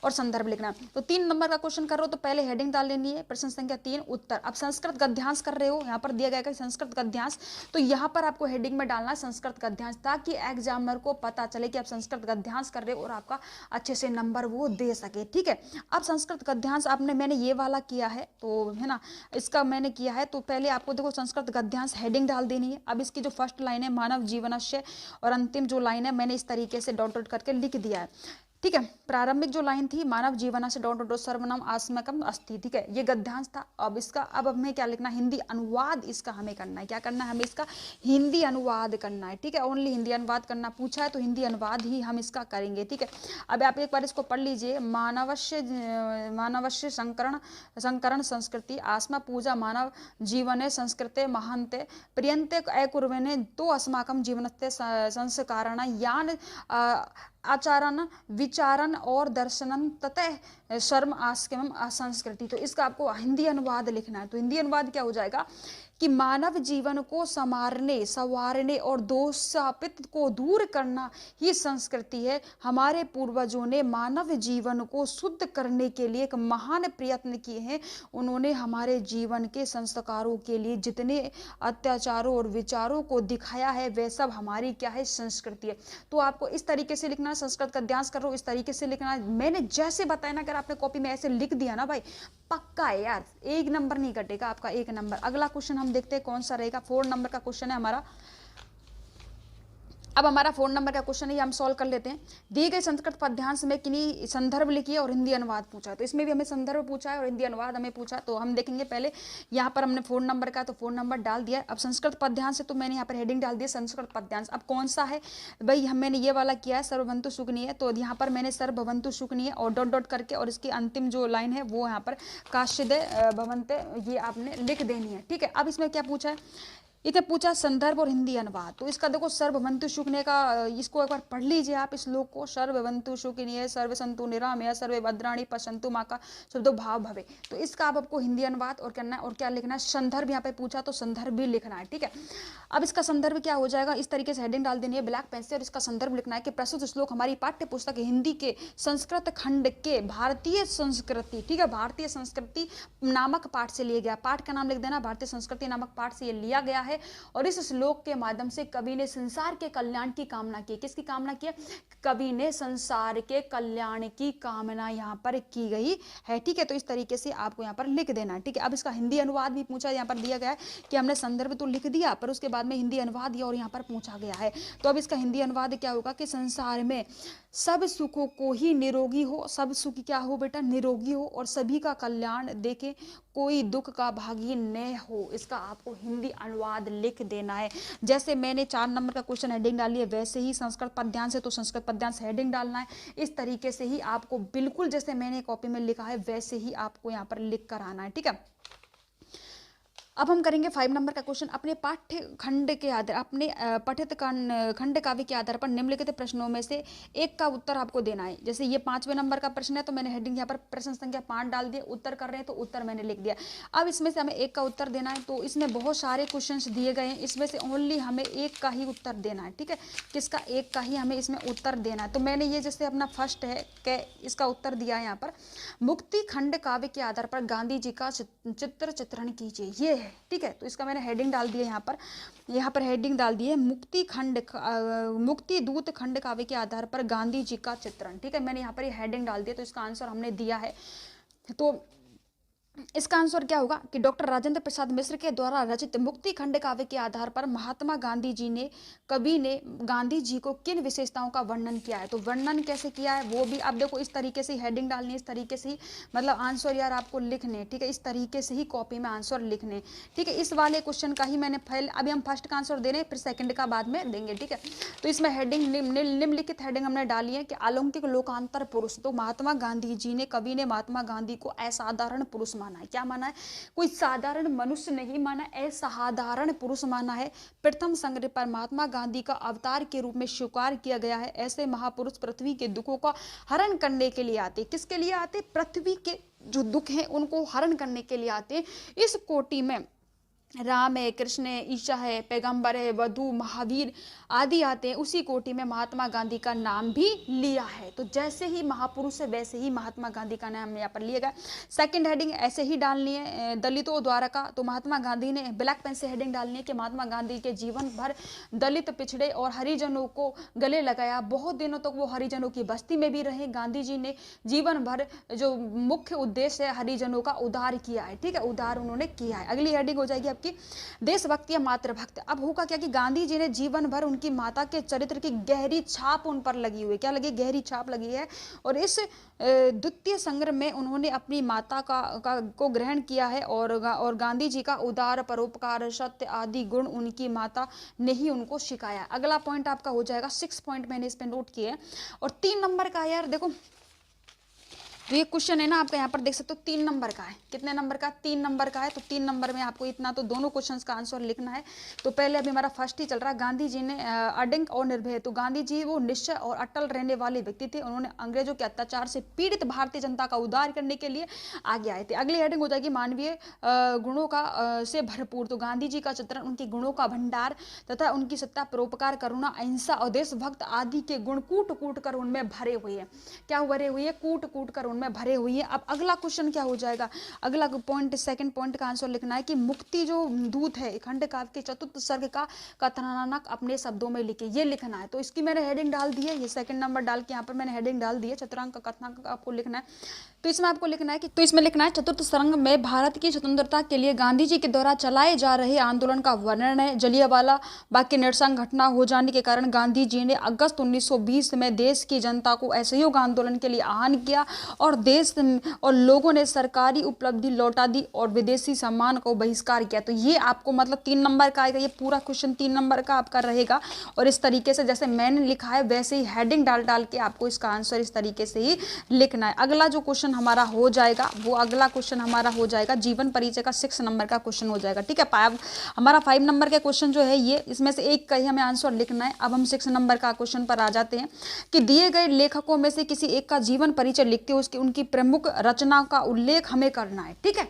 और संदर्भ लिखना है। तो 3 नंबर का क्वेश्चन कर रहे हो तो पहले हेडिंग डाल लेनी है, प्रश्न संख्या 3 उत्तर। अब संस्कृत गद्यांश कर रहे हो, यहाँ पर दिया गया है संस्कृत गद्यांश, तो यहाँ पर आपको हेडिंग में डालना है संस्कृत गद्यांश, ताकि एग्जामिनर को पता चले कि आप संस्कृत गद्यांश कर रहे हो और आपका अच्छे से नंबर वो दे सके, ठीक है। अब संस्कृत गद्यांश आपने मैंने ये वाला किया है तो है ना, इसका मैंने किया है तो पहले आपको देखो संस्कृत गद्यांश हेडिंग डाल देनी है। अब इसकी जो फर्स्ट लाइन है मानव जीवनस्य और अंतिम जो लाइन है मैंने इस तरीके से डॉट डॉट करके लिख दिया है, ठीक है। प्रारंभिक जो लाइन थी मानव जीवन से डॉट डॉट सर्वनाम आस्मकम अस्ति, ठीक है, ये गद्यांश था। अब इसका अब हमें क्या लिखना, हिंदी अनुवाद इसका हमें करना है। क्या करना है, हमें इसका हिंदी अनुवाद करना है, ठीक है। ओनली हिंदी अनुवाद करना पूछा है तो हिंदी अनुवाद ही हम इसका करेंगे, ठीक है। अब आप एक बार इसको पढ़ लीजिए। मानवस्य संकरण संस्कृति आस्मा पूजा मानव जीवने संस्कृते महान्ते प्रियंते अकुर्वने तो अस्माकम जीवनस्य संस्कारण यान आचारण विचारण और दर्शनम ततः शर्म आस्कम असंस्कृति। तो इसका आपको हिंदी अनुवाद लिखना है। तो हिंदी अनुवाद क्या हो जाएगा कि मानव जीवन को संवारने और दोषापित को दूर करना ही संस्कृति है। हमारे पूर्वजों ने मानव जीवन को शुद्ध करने के लिए एक महान प्रयत्न किए हैं। उन्होंने हमारे जीवन के संस्कारों के लिए जितने अत्याचारों और विचारों को दिखाया है वे सब हमारी क्या है, संस्कृति है। तो आपको इस तरीके से लिखना है, संस्कृत का अध्यास करो इस तरीके से लिखना है। मैंने जैसे बताया ना, अगर आपने कॉपी में ऐसे लिख दिया ना भाई, पक्का है यार, 1 नंबर नहीं कटेगा आपका, 1 नंबर। अगला क्वेश्चन हम देखते हैं कौन सा रहेगा। 4 नंबर का क्वेश्चन है हमारा। अब हमारा 4 नंबर का क्वेश्चन है, हम सॉल्व कर लेते हैं। दिए गए संस्कृत पद्यांश में किन्हीं संदर्भ लिखिए और हिंदी अनुवाद पूछा है। तो इसमें भी हमें संदर्भ पूछा है और हिंदी अनुवाद हमें पूछा। तो हम देखेंगे पहले यहाँ पर हमने 4 नंबर का तो 4 नंबर डाल दिया। अब संस्कृत पद्यांश है तो मैंने यहाँ पर हेडिंग डाल दिया संस्कृत पद्यांश। अब कौन सा है भाई, मैंने ये वाला किया है सर्वभवन्तु सुखनीय। तो यहाँ पर मैंने सर्वभवन्तु सुखनीय और डॉट डॉट करके और इसकी अंतिम जो लाइन है वो यहाँ पर काश्यदे भवन्ते ये आपने लिख देनी है, ठीक है। अब इसमें क्या पूछा है, इसे पूछा संदर्भ और हिंदी अनुवाद। तो इसका देखो सर्वभवन्तु सुखनीय का, इसको एक बार पढ़ लीजिए आप इस श्लोक को। सर्वभवन्तु सुखनीय सर्वे सन्तु निरामया सर्वे भद्राणि पश्यन्तु माँ का शब्दो भाव भवे। तो इसका अब आपको हिंदी अनुवाद और करना है और क्या लिखना है, संदर्भ। यहाँ पे पूछा तो संदर्भ भी लिखना है, ठीक है। अब इसका संदर्भ क्या हो जाएगा, इस तरीके से हेडिंग डाल देनी है ब्लैक पेन से और इसका संदर्भ लिखना है कि प्रस्तुत श्लोक हमारी पाठ्य पुस्तक हिंदी के संस्कृत खंड के भारतीय संस्कृति, ठीक है, भारतीय संस्कृति नामक पाठ से लिया गया। पाठ का नाम लिख देना, भारतीय संस्कृति नामक पाठ से ये लिया गया है। और इस श्लोक के माध्यम से कवि ने संसार के कल्याण की कामना की। किसकी कामना की है, कवि ने संसार के कल्याण की कामना यहाँ पर की गई है, ठीक है। तो इस तरीके से आपको यहाँ पर लिख देना है, ठीक है। अब इसका हिंदी अनुवाद भी पूछा, यहाँ पर दिया गया है कि हमने संदर्भ तो लिख दिया पर उसके बाद में हिंदी अनुवाद दिया और यहाँ पर पूछा गया है। तो अब इसका हिंदी अनुवाद क्या होगा कि संसार में सब सुखों को ही निरोगी हो, सब सुख क्या हो बेटा, निरोगी हो और सभी का कल्याण देखे, कोई दुख का भागी न हो। इसका आपको हिंदी अनुवाद लिख देना है। जैसे मैंने 4 नंबर का क्वेश्चन हेडिंग डाली है वैसे ही संस्कृत पद्यांश है तो संस्कृत पद्यांश हेडिंग डालना है। इस तरीके से ही आपको बिल्कुल जैसे मैंने कॉपी में लिखा है वैसे ही आपको यहाँ पर लिख कर आना है, ठीक है। अब हम करेंगे 5 नंबर का क्वेश्चन। अपने पाठ्य खंड के आधार अपने पठित खंड काव्य के आधार पर निम्नलिखित प्रश्नों में से एक का उत्तर आपको देना है। जैसे ये 5वें नंबर का प्रश्न है तो मैंने हेडिंग यहाँ पर प्रश्न संख्या 5 डाल दिया। उत्तर कर रहे हैं तो उत्तर मैंने लिख दिया। अब इसमें से हमें एक का उत्तर देना है। तो इसमें बहुत सारे क्वेश्चंस दिए गए हैं, इसमें से ओनली हमें एक का ही उत्तर देना है, ठीक है। किसका, एक का ही हमें इसमें उत्तर देना है। तो मैंने ये जैसे अपना फर्स्ट है कि इसका उत्तर दिया है यहाँ पर, मुक्ति खंड काव्य के आधार पर गांधी जी का चित्रण कीजिए, ये है, ठीक है। तो इसका मैंने हेडिंग डाल दिया यहाँ पर हेडिंग डाल दी है मुक्ति दूत खंड काव्य के आधार पर गांधी जी का चित्रण, ठीक है। मैंने यहाँ पर ये हेडिंग डाल दिया तो इसका आंसर हमने दिया है। तो इसका आंसर क्या होगा कि डॉक्टर राजेंद्र प्रसाद मिश्र के द्वारा रचित मुक्ति खंड काव्य के आधार पर महात्मा गांधी जी ने, कवि ने गांधी जी को किन विशेषताओं का वर्णन किया है। तो वर्णन कैसे किया है वो भी आप देखो, इस तरीके से हेडिंग डालनी है, इस तरीके से ही मतलब आंसर यार आपको लिखने, ठीक है, इस तरीके से ही कॉपी में आंसर लिखने, ठीक है। इस वाले क्वेश्चन का ही मैंने अभी हम फर्स्ट का आंसर दे रहे हैं, फिर सेकंड का बाद में देंगे, ठीक है। तो इसमें हेडिंग निम्नलिखित हेडिंग हमने डाली है कि अलौकिक लोकांतर पुरुष। तो महात्मा गांधी जी ने, कवि ने महात्मा गांधी को असाधारण पुरुष माना है। क्या माना है? कोई साधारण मनुष्य नहीं माना, असाधारण पुरुष माना है। प्रथम संग्रह पर महात्मा गांधी का अवतार के रूप में स्वीकार किया गया है। ऐसे महापुरुष पृथ्वी के दुखों का हरण करने के लिए आते। किसके लिए आते? पृथ्वी के जो दुख हैं उनको हरण करने के लिए आते। इस कोटि में राम है, कृष्ण है, ईसा है, पैगंबर है, वधु, महावीर आदि आते हैं। उसी कोटि में महात्मा गांधी का नाम भी लिया है। तो जैसे ही महापुरुष है वैसे ही महात्मा गांधी का नाम यहाँ पर लिया गया। सेकंड हेडिंग ऐसे ही डालनी है, दलितों द्वारा का। तो महात्मा गांधी ने ब्लैक पेन से हेडिंग डालनी है कि महात्मा गांधी के जीवन भर दलित, पिछड़े और हरिजनों को गले लगाया। बहुत दिनों तक वो हरिजनों की बस्ती में भी रहे। गांधी जी ने जीवन भर जो मुख्य उद्देश्य है हरिजनों का उद्धार किया है, ठीक है, उद्धार उन्होंने किया है। अगली हेडिंग हो जाएगी की देशभक्ति या मातृभक्त। अब होगा क्या कि गांधी जी ने जीवन भर उनकी माता के चरित्र की गहरी छाप उन पर लगी हुई, क्या लगी? गहरी छाप लगी है। और इस द्वितीय संग्रह में उन्होंने अपनी माता को ग्रहण किया है और गांधी जी का उदार, परोपकार, सत्य आदि गुण उनकी माता ने ही उनको सिखाया। अगला पॉइंट आपका हो जाएगा 6 पॉइंट मैंने इस पे नोट किए हैं। और 3 नंबर का यार देखो, तो ये क्वेश्चन है ना आपका यहाँ पर देख सकते हो 3 नंबर का है। कितने नंबर का? 3 नंबर का है। तो 3 नंबर में आपको इतना तो दोनों क्वेश्चंस का आंसर लिखना है। तो पहले अभी हमारा फर्स्ट ही चल रहा है। गांधी जी ने अडिग और निर्भय। तो गांधी जी वो निश्चय और अटल रहने वाले व्यक्ति थे। उन्होंने अंग्रेजों के अत्याचार से पीड़ित भारतीय जनता का उद्धार करने के लिए आगे आए थे। अगली हेडिंग हो जाएगी मानवीय गुणों का से भरपूर। तो गांधी जी का चित्रण उनके गुणों का भंडार तथा उनकी सत्ता, परोपकार, करुणा, अहिंसा और देशभक्त आदि के गुण कूट कूट कर उनमें भरे हुए हैं। क्या भरे हुए हैं? कूट कूट कर में भरे हुई है। अब अगला क्वेश्चन क्या हो जाएगा? अगला पॉइंट, सेकंड पॉइंट का आंसर लिखना है कि मुक्ति जो दूत है खंड काव्य के चतुर्थ सर्ग का कथनानक अपने शब्दों में लिखे, ये लिखना है। तो इसकी मैंने हेडिंग डाल दी है, ये सेकंड नंबर डाल के यहाँ पर मैंने हेडिंग डाल दी है। चतुरांक का कथनानक आपको लिखना है। तो इसमें आपको लिखना है कि इसमें लिखना है चतुर्थ सर्ग में भारत की स्वतंत्रता के लिए गांधी जी के द्वारा चलाए जा रहे आंदोलन का वर्णन है। जलियांवाला बाग की नरसंहार घटना हो जाने के कारण गांधी जी ने अगस्त 1920 में देश की जनता को असहयोग आंदोलन के लिए आह्वान किया और देश और लोगों ने सरकारी उपलब्धि लौटा दी और विदेशी सम्मान को बहिष्कार किया। तो ये आपको मतलब 3 नंबर का आएगा। ये पूरा क्वेश्चन 3 नंबर का आपका रहेगा। और इस तरीके से जैसे मैंने लिखा है वैसे ही हेडिंग डाल के आपको इसका आंसर इस तरीके से ही लिखना है। अगला जो क्वेश्चन हमारा हो जाएगा वो अगला क्वेश्चन हमारा हो जाएगा जीवन परिचय का 6 नंबर का क्वेश्चन हो जाएगा, ठीक है। हमारा 5 नंबर के क्वेश्चन जो है ये, इसमें से एक का ही हमें आंसर लिखना है। अब हम 6 नंबर का क्वेश्चन पर आ जाते हैं कि दिए गए लेखकों में से किसी एक का जीवन परिचय लिखते हुए उसकी उनकी प्रमुख रचना का उल्लेख हमें करना है, ठीक है।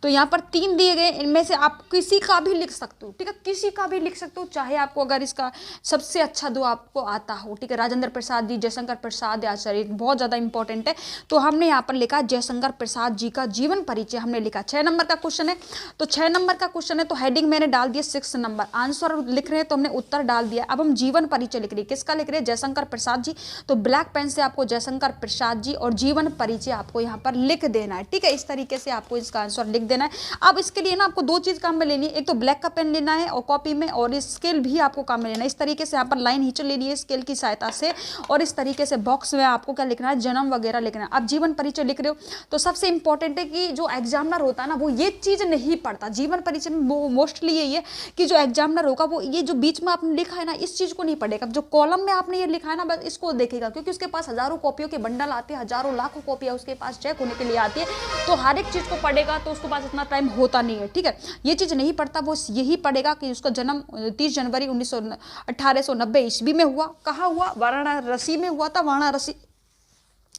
तो यहाँ पर 3 दिए गए, इनमें से आप किसी का भी लिख सकते हो, ठीक है, किसी का भी लिख सकते हो, चाहे आपको अगर इसका सबसे अच्छा दो आपको आता हो, ठीक है। राजेंद्र प्रसाद जी, जयशंकर प्रसाद आचार्य, बहुत ज़्यादा इंपॉर्टेंट है। तो हमने यहाँ पर लिखा जयशंकर प्रसाद जी का जीवन परिचय हमने लिखा। 6 नंबर का क्वेश्चन है। तो 6 नंबर का क्वेश्चन है तो हेडिंग मैंने डाल दिया 6 नंबर। आंसर लिख रहे हैं तो हमने उत्तर डाल दिया। अब हम जीवन परिचय लिख रहे हैं, किसका लिख रहे हैं? जयशंकर प्रसाद जी। तो ब्लैक पेन से आपको जयशंकर प्रसाद जी और जीवन परिचय आपको यहाँ पर लिख देना है, ठीक है। इस तरीके से आपको इसका आंसर लिख देना है। अब इसके लिए ना आपको 2 चीज काम में लेनी है, एक तो ब्लैक का पेन लेना है और कॉपी में, और स्केल भी आपको काम में लेना है। इस तरीके से यहाँ पर लाइन खींच लेनी है स्केल की सहायता से, और इस तरीके से बॉक्स में आपको क्या लिखना है? जन्म वगैरह लिखना है। अब जीवन परिचय लिख रहे हो तो सबसे इंपॉर्टेंट है कि जो एग्जामिनर होता है ना वो ये चीज नहीं पढ़ता। जीवन परिचय में मोस्टली यही है कि जो एग्जामिनर होगा वो ये जो बीच में आपने लिखा है ना इस चीज को नहीं पढ़ेगा। जो कॉलम में आपने ये लिखा है ना बस इसको देखेगा, क्योंकि उसके पास हजारों कॉपियों के बंडल आते हैं, हजारों लाखों कॉपियां उसके पास चेक होने के लिए आती है। तो हर एक चीज को पढ़ेगा तो उसके पास इतना टाइम होता नहीं है, ठीक है। ये चीज नहीं पढ़ता, वो यही पढ़ेगा कि उसका जन्म 30 जनवरी 1890 ईस्वी में हुआ। कहाँ हुआ? वाराणसी में हुआ था। वाराणसी।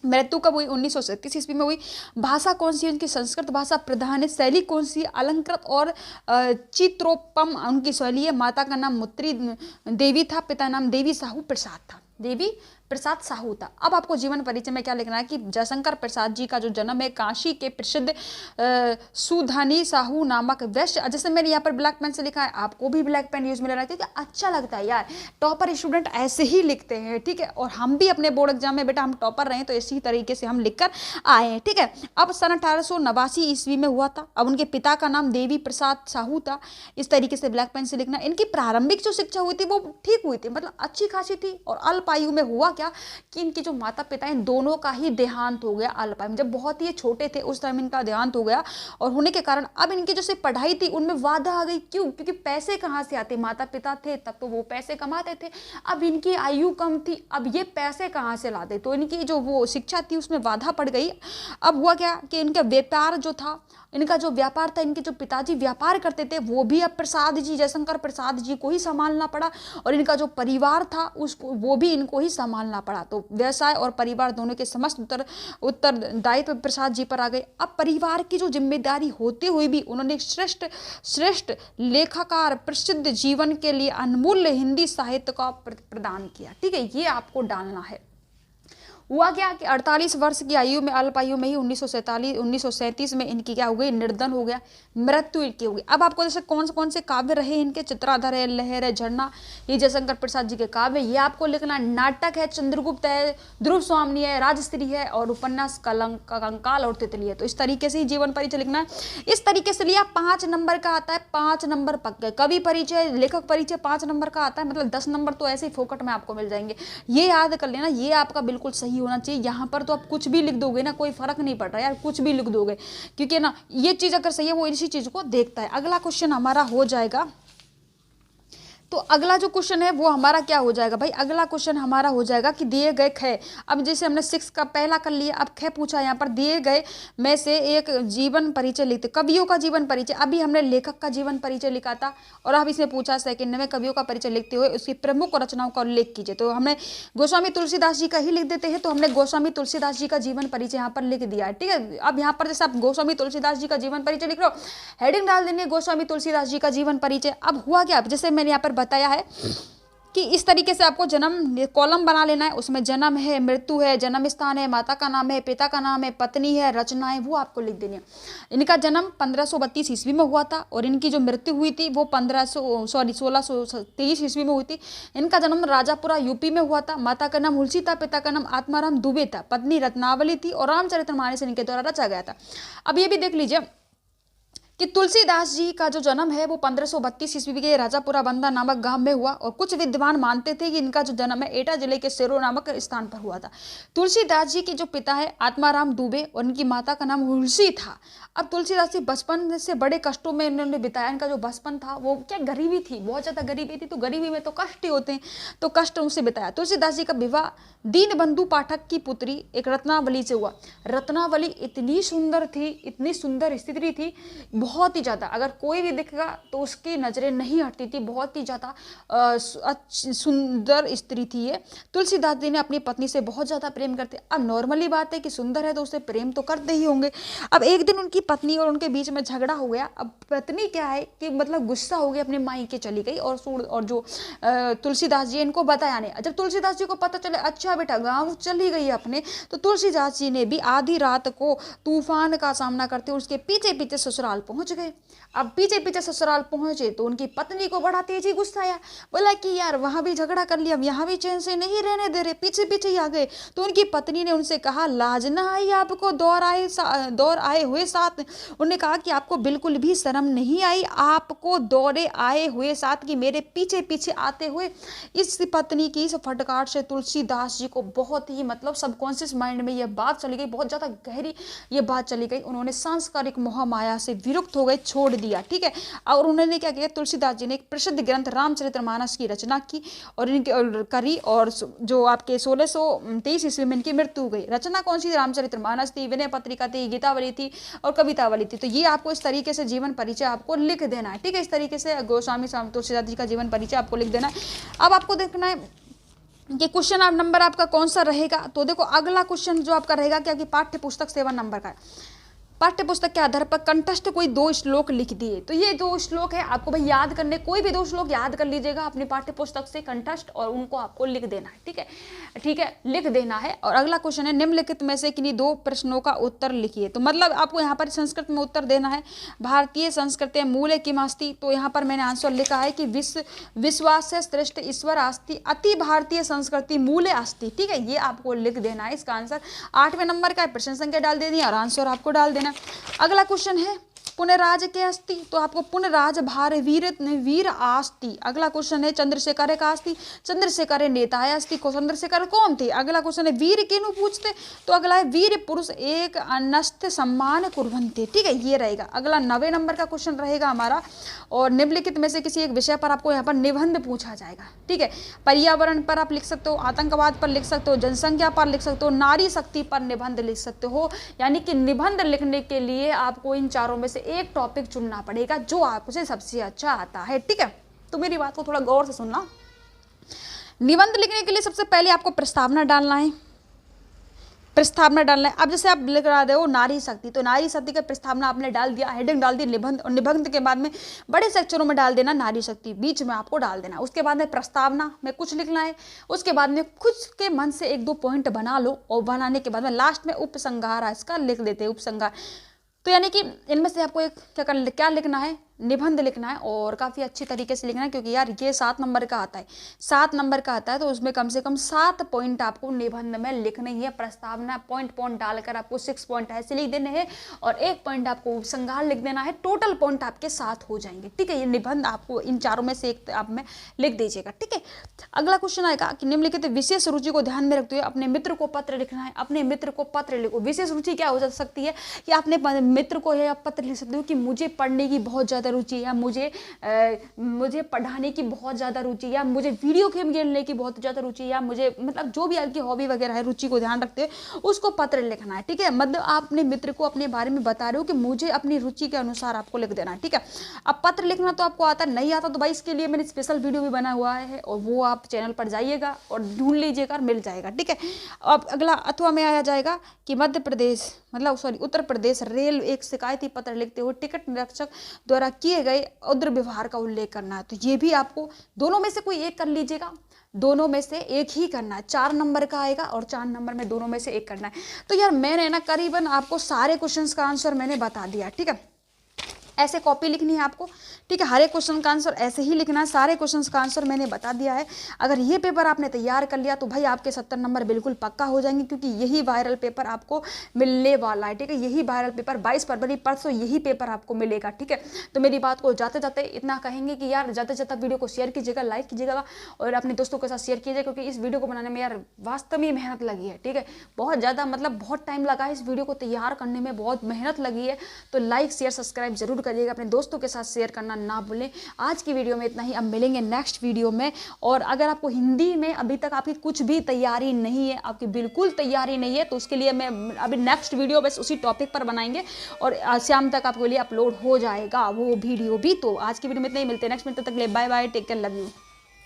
मृत्यु कब हुई? 1937 ईस्वी में हुई। भाषा कौन सी? उनकी संस्कृत भाषा प्रधान है। शैली कौन सी? अलंकृत और चित्रोपम उनकी शैली है। माता का नाम मुत्री देवी था, पिता नाम देवी साहू प्रसाद था। देवी प्रसाद साहू था। अब आपको जीवन परिचय में क्या लिखना है कि जयशंकर प्रसाद जी का जो जन्म है काशी के प्रसिद्ध सुधनी साहू नामक वैश्य, जैसे मैंने यहाँ पर ब्लैक पेन से लिखा है, आपको भी ब्लैक पेन यूज में लेना है क्योंकि अच्छा लगता है यार, टॉपर स्टूडेंट ऐसे ही लिखते हैं, ठीक है। और हम भी अपने बोर्ड एग्जाम में बेटा हम टॉपर रहे तो इसी तरीके से हम लिखकर आए हैं, ठीक है। अब सन 1889 ईस्वी में हुआ था। अब उनके पिता का नाम देवी प्रसाद साहू था। इस तरीके से ब्लैक पेन से लिखना। इनकी प्रारंभिक जो शिक्षा हुई थी वो ठीक हुई थी, मतलब अच्छी खासी थी। और अल्प आयु में हुआ क्या कि इनके जो माता पिता हैं दोनों का ही देहांत हो गया अल्प आयु में, जब बहुत ही छोटे थे उस टाइम इनका देहांत हो गया। और होने के कारण अब इनकी जो पढ़ाई थी उनमें बाधा आ गई। क्यों? क्योंकि पैसे कहाँ से आते, माता पिता थे तब तो वो पैसे कमाते थे, अब इनकी आयु कम थी, अब ये पैसे कहाँ से लाते, तो इनकी जो वो शिक्षा थी उसमें बाधा पड़ गई। अब हुआ क्या कि इनका व्यापार जो था, इनका जो व्यापार था, इनके जो पिताजी व्यापार करते थे वो भी अब प्रसाद जी, जयशंकर प्रसाद जी को ही संभालना पड़ा। और इनका जो परिवार था उसको वो भी इनको ही संभालना पड़ा। तो व्यवसाय और परिवार दोनों के समस्त उत्तरदायित्व प्रसाद जी पर आ गए। अब परिवार की जो जिम्मेदारी होते हुए भी उन्होंने श्रेष्ठ लेखकार प्रसिद्ध जीवन के लिए अनमूल्य हिंदी साहित्य का प्रदान किया, ठीक है। ये आपको डालना है। हुआ क्या कि 48 वर्ष की आयु में, अल्प आयु में ही 1937 में इनकी क्या हो गई, निर्धन हो गया, मृत्यु इनकी हो गई। अब आपको जैसे कौन से काव्य रहे इनके, चित्राधर है, लहर है, झरना, ये जयशंकर प्रसाद जी के काव्य, ये आपको लिखना। नाटक है चंद्रगुप्त है, ध्रुव स्वामिनी है, राजश्री है, और उपन्यास कंकाल और तितली है। तो इस तरीके से ही जीवन परिचय लिखना है। इस तरीके से लिया 5 नंबर का आता है, 5 नंबर पक्के। कवि परिचय, लेखक परिचय 5 नंबर का आता है, मतलब 10 नंबर तो ऐसे ही फोकट में आपको मिल जाएंगे। ये याद कर लेना, ये आपका बिल्कुल सही होना चाहिए। यहाँ पर तो आप कुछ भी लिख दोगे ना, कोई फर्क नहीं पड़ रहा यार, कुछ भी लिख दोगे, क्योंकि ना ये चीज अगर सही है वो इसी चीज को देखता है। अगला क्वेश्चन हमारा हो जाएगा, तो अगला जो क्वेश्चन है वो हमारा क्या हो जाएगा भाई, अगला क्वेश्चन हमारा हो जाएगा कि दिए गए ख, अब जैसे हमने 6 का पहला कर लिया, अब ख पूछा यहाँ पर, दिए गए में से एक जीवन परिचय लिखते, कवियों का जीवन परिचय। अभी हमने लेखक का जीवन परिचय लिखा था और अब इसमें पूछा सेकंड में कवियों का परिचय लिखते हुए उसकी प्रमुख रचनाओं का उल्लेख कीजिए। तो हमने गोस्वामी तुलसीदास जी का ही लिख देते हैं, तो हमने गोस्वामी तुलसीदास जी का जीवन परिचय यहाँ पर लिख दिया है, ठीक है। अब यहाँ पर जैसे आप गोस्वामी तुलसीदास जी का जीवन परिचय लिख रहे हो, हेडिंग डाल देंगे गोस्वामी तुलसीदास जी का जीवन परिचय। अब हुआ क्या, जैसे मैंने यहाँ पर बताया है कि इस तरीके से आपको जन्म कॉलम बना लेना है, उसमें जन्म है, मृत्यु है, जन्म स्थान है, माता का नाम है, पिता का नाम है, पत्नी है, रचनाएं, वो आपको लिख देनी है। इनका जन्म 1532 ईस्वी में हुआ था और इनकी जो मृत्यु हुई थी वो 1623 ईस्वी में हुई थी। इनका जन्म राजापुरा यूपी में हुआ था। माता का नाम हुलसी था, पिता का नाम आत्माराम दुबे था, पत्नी रत्नावली थी और रामचरितमानस इनके द्वारा रचा गया था। अब ये भी देख लीजिए कि तुलसीदास जी का जो जन्म है वो 1532 ईस्वी के राजापुरा बंदा नामक गांव में हुआ और कुछ विद्वान मानते थे कि इनका जो जन्म है एटा जिले के सिरो नामक स्थान पर हुआ था। तुलसीदास जी के जो पिता है आत्माराम दुबे और उनकी माता का नाम हुलसी था। अब तुलसीदास जी बचपन से बड़े कष्टों में इन्होंने बिताया। इनका जो बचपन था वो क्या गरीबी थी, बहुत ज़्यादा गरीबी थी, तो गरीबी में तो कष्ट ही होते हैं, तो कष्ट उनसे बिताया। तुलसीदास जी का विवाह दीनबंधु पाठक की पुत्री एक रत्नावली से हुआ। रत्नावली इतनी सुंदर थी, इतनी सुंदर स्त्री थी, बहुत ही ज़्यादा, अगर कोई भी दिखेगा तो उसकी नज़रें नहीं हटती थी, बहुत ही ज़्यादा सुंदर स्त्री थी ये। तुलसीदास जी ने अपनी पत्नी से बहुत ज़्यादा प्रेम करते। अब नॉर्मली बात है कि सुंदर है तो उससे प्रेम तो करते ही होंगे। अब एक दिन उनकी पत्नी और उनके बीच में झगड़ा हो गया। अब पत्नी क्या है कि मतलब गुस्सा हो गई, अपने मायके चली गई और जो तुलसीदास जी इनको बताया नहीं। जब तुलसीदास जी को पता चले अच्छा बेटा गाँव चली गई अपने, तो तुलसीदास जी ने भी आधी रात को तूफान का सामना करते हुए उसके पीछे पीछे ससुराल पहुंच गए। अब पीछे पीछे ससुराल पहुंचे तो उनकी पत्नी को बड़ा तेजी गुस्सा आया, बोला कि यार वहां भी झगड़ा कर लिया, यहाँ भी चैन से नहीं रहने दे रहे, पीछे पीछे ही आ गए। तो उनकी पत्नी ने उनसे कहा लाज ना आई आपको दौर आए हुए साथ। उन्होंने कहा कि आपको बिल्कुल भी शर्म नहीं आई, आपको दौड़े आए हुए साथ कि मेरे पीछे पीछे आते हुए। इस पत्नी की इस फटकार से तुलसीदास जी को बहुत ही मतलब सबकॉन्शियस माइंड में यह बात चली गई, बहुत ज्यादा गहरी ये बात चली गई। उन्होंने सांसारिक मोह माया से विरक्त हो गए, छोड़ दिया, ठीक है। और उन्होंने क्या किया, तुलसीदास जी ने एक प्रसिद्ध ग्रंथ रामचरितमानस की रचना की और इनकी करी, और जो आपके 1623 ईस्वी में इनकी मृत्यु हो गई। रचना कौन सी? रामचरितमानस थी, विनय पत्रिका थी, गीतावली थी और कवितावली थी। तो ये आपको इस तरीके से जीवन परिचय आपको लिख देना है, ठीक है। इस तरीके से गोस्वामी तुलसीदास जी का जीवन परिचय आपको लिख देना है। अब आपको देखना है ये क्वेश्चन नंबर आपका कौन सा रहेगा। तो देखो अगला क्वेश्चन जो आपका रहेगा क्या कि पाठ्य पुस्तक 7 नंबर का है। पाठ्य पुस्तक के आधार पर कंठस्थ कोई 2 श्लोक लिख दिए। तो ये 2 श्लोक है, आपको भाई याद करने, कोई भी 2 श्लोक याद कर लीजिएगा अपनी पाठ्य पुस्तक से कंठस्थ, और उनको आपको लिख देना है। ठीक है, ठीक है, लिख देना है। और अगला क्वेश्चन है, निम्नलिखित में से किन्हीं 2 प्रश्नों का उत्तर लिखिए। तो मतलब आपको यहाँ पर संस्कृत में उत्तर देना है। भारतीय संस्कृति मूले किमस्ति, तो यहाँ पर मैंने आंसर लिखा है कि विश्वास से श्रेष्ठ ईश्वर अस्ति, अति भारतीय संस्कृति मूले अस्ति। ठीक है, ये आपको लिख देना है। इसका आंसर 8वें नंबर का है, प्रश्न संख्या डाल देनी है और आंसर आपको डाल देना। अगला क्वेश्चन है, पुनराज के अस्ति, तो आपको पुनराज भार वीर आस्ति। अगला क्वेश्चन है, चंद्रशेखर का अस्ति, चंद्रशेखर नेता है अस्ति को, चंद्रशेखर कौन थे। अगला क्वेश्चन है, वीर किनु पूछते, तो अगला है वीर पुरुष एक अनस्त सम्मान कुर्वन्ते। ठीक है, ये रहेगा। अगला 9वें नंबर का क्वेश्चन रहेगा हमारा, और निम्नलिखित में से किसी एक विषय पर आपको यहाँ पर निबंध पूछा जाएगा। ठीक है, पर्यावरण पर आप लिख सकते हो, आतंकवाद पर लिख सकते हो, जनसंख्या पर लिख सकते हो, नारी शक्ति पर निबंध लिख सकते हो। यानी कि निबंध लिखने के लिए आपको इन चारों में से एक टॉपिक चुनना पड़ेगा जो आपसे सबसे अच्छा आता है। ठीक है, तो मेरी बात को थोड़ा गौर से सुनना। निबंध लिखने के लिए सबसे पहले आपको प्रस्तावना डालना है, प्रस्तावना डालना है। अब जैसे आप लिख रहे हो नारी शक्ति, तो नारी शक्ति का प्रस्तावना आपने डाल दिया, हेडिंग डाल दी निबंध, और निबंध के बाद में बड़े सेक्शनों में डाल देना नारी शक्ति, बीच में आपको डाल देना। उसके बाद में प्रस्तावना में कुछ लिखना है, उसके बाद में खुद के मन से 1-2 पॉइंट बना लो, और बनाने के बाद में लास्ट में उपसंहार इसका लिख देते हैं, उपसंहार। तो यानी कि इनमें से आपको एक क्या लिखना है, निबंध लिखना है, और काफ़ी अच्छी तरीके से लिखना है, क्योंकि यार ये 7 नंबर का आता है, 7 नंबर का आता है, तो उसमें कम से कम 7 पॉइंट आपको निबंध में लिखने ही है। प्रस्तावना पॉइंट डालकर आपको 6 पॉइंट ऐसे लिख देने हैं, और 1 पॉइंट आपको उपसंहार लिख देना है। टोटल पॉइंट आपके 7 हो जाएंगे। ठीक है, ये निबंध आपको इन चारों में से एक आप में लिख दीजिएगा। ठीक है, अगला क्वेश्चन आएगा कि निम्नलिखित विशेष रुचि को ध्यान में रखते हुए अपने मित्र को पत्र लिखना है। अपने मित्र को पत्र लिखो। विशेष रुचि क्या हो सकती है कि आपने मित्र को यह पत्र लिख सकते हो कि मुझे पढ़ने की बहुत ज़्यादा रुचि है, या मुझे पढ़ाने की बहुत ज़्यादा रुचि, या मुझे वीडियो गेम खेलने की बहुत ज़्यादा रुचि, या मुझे मतलब जो भी आपकी हॉबी वगैरह है, रुचि को ध्यान रखते हुए उसको पत्र लिखना है। ठीक है, मतलब आप अपने मित्र को अपने बारे में बता रहे हो कि मुझे अपनी रुचि के अनुसार आपको लिख देना है। ठीक है, अब पत्र लिखना तो आपको आता नहीं आता, तो भाई इसके लिए मैंने स्पेशल वीडियो भी बना हुआ है, और वो आप चैनल पर जाइएगा और ढूंढ लीजिएगा, मिल जाएगा। ठीक है, अब अगला अथवा में आया जाएगा कि मध्य प्रदेश उत्तर प्रदेश रेल एक शिकायती पत्र लिखते हुए टिकट निरीक्षक द्वारा किए गए उग्र व्यवहार का उल्लेख करना है। तो ये भी आपको दोनों में से कोई एक कर लीजिएगा, दोनों में से एक ही करना है। 4 नंबर का आएगा, और 4 नंबर में दोनों में से एक करना है। तो यार मैंने ना करीबन आपको सारे क्वेश्चंस का आंसर मैंने बता दिया। ठीक है, ऐसे कॉपी लिखनी है आपको। ठीक है, हर एक क्वेश्चन का आंसर ऐसे ही लिखना है। सारे क्वेश्चंस का आंसर मैंने बता दिया है। अगर ये पेपर आपने तैयार कर लिया तो भाई आपके 70 नंबर बिल्कुल पक्का हो जाएंगे, क्योंकि यही वायरल पेपर आपको मिलने वाला है। ठीक है, यही वायरल पेपर 22 फरवरी परसों यही पेपर आपको मिलेगा। ठीक है, तो मेरी बात को जाते जाते इतना कहेंगे कि यार जाते जाते वीडियो को शेयर कीजिएगा, लाइक कीजिएगा, और अपने दोस्तों के साथ शेयर कीजिएगा, क्योंकि इस वीडियो को बनाने में यार वास्तव में मेहनत लगी है। ठीक है, बहुत ज़्यादा मतलब बहुत टाइम लगा है इस वीडियो को तैयार करने में, बहुत मेहनत लगी है। तो लाइक शेयर सब्सक्राइब जरूर करिएगा, अपने दोस्तों के साथ शेयर करना ना भूलें। आज की वीडियो में इतना ही, अब मिलेंगे नेक्स्ट वीडियो में। और अगर आपको हिंदी में अभी तक आपकी कुछ भी तैयारी नहीं है, आपकी बिल्कुल तैयारी नहीं है, तो उसके लिए मैं अभी नेक्स्ट वीडियो बस उसी टॉपिक पर बनाएंगे, और शाम तक आपके लिए अपलोड हो जाएगा वो वीडियो भी। तो आज की वीडियो में इतना ही, मिलते हैं नेक्स्ट में, तब तक के लिए bye bye, take care, love you.